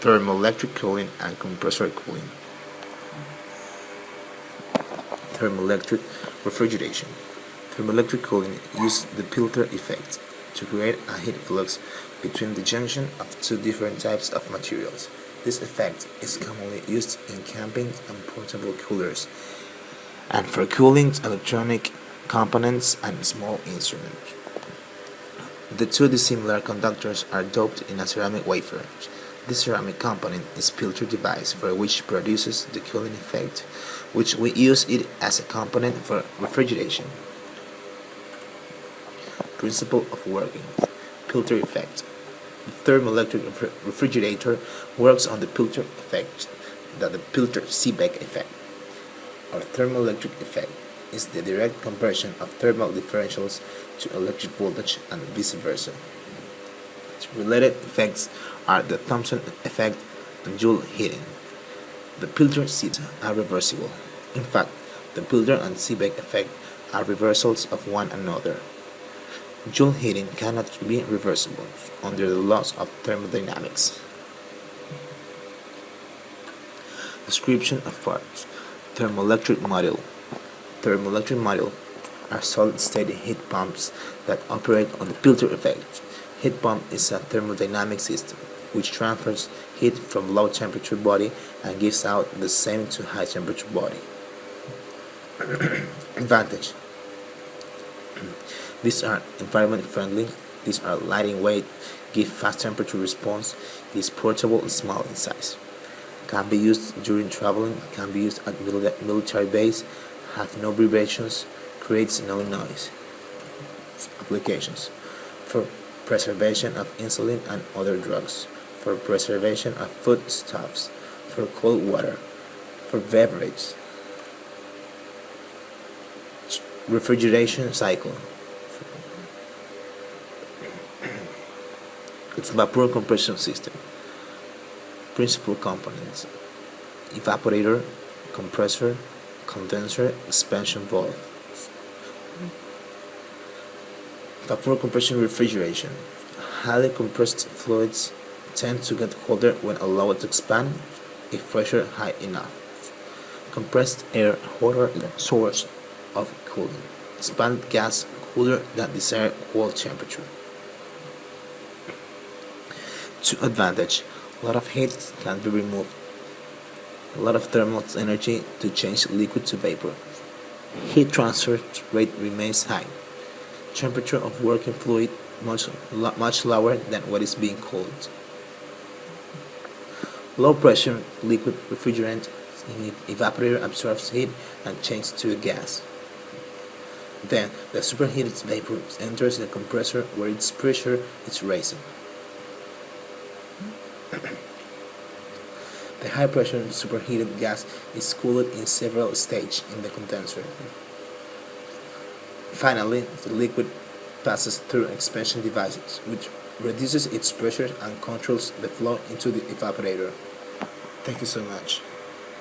Thermoelectric cooling and compressor cooling. Thermoelectric refrigeration. Thermoelectric cooling uses the filter effect to create a heat flux between the junction of two different types of materials. This effect is commonly used in camping and portable coolers, and for cooling electronic components and small instruments. The two dissimilar conductors are doped in a ceramic wafer. This ceramic component is a filter device for which produces the cooling effect, which we use it as a component for refrigeration. Principle of working. Filter effect. The thermoelectric refrigerator works on the filter effect that the filter Seebeck effect. Or thermoelectric effect is the direct conversion of thermal differentials to electric voltage and vice versa. Related effects are the Thomson effect and Joule heating. The filter seats are reversible. In fact, the filter and Seebeck effect are reversals of one another. Joule heating cannot be reversible under the laws of thermodynamics. Description of parts. Thermoelectric module. Thermoelectric module are solid-state heat pumps that operate on the filter effect. Heat pump is a thermodynamic system which transfers heat from low temperature body and gives out the same to high temperature body. Advantage. These are environment friendly, these are light in weight, give fast temperature response, is portable and small in size. Can be used during traveling, can be used at military base, have no vibrations, creates no noise. Applications. For preservation of insulin and other drugs, for preservation of foodstuffs, for cold water, for beverage. Refrigeration cycle. It's vapor compression system. Principal components: evaporator, compressor, condenser, expansion valve. Vapor compression refrigeration. Highly compressed fluids tend to get colder when allowed to expand if pressure high enough. Compressed air hotter source of cooling. Expanded gas cooler than desired cold temperature. To advantage, a lot of heat can be removed. A lot of thermal energy to change liquid to vapor. Heat transfer rate remains high. Temperature of working fluid much lower than what is being cooled. Low pressure liquid refrigerant in evaporator absorbs heat and changes to a gas. Then the superheated vapor enters the compressor where its pressure is raising. The high pressure superheated gas is cooled in several stages in the condenser. Finally, the liquid passes through expansion devices, which reduces its pressure and controls the flow into the evaporator. Thank you so much.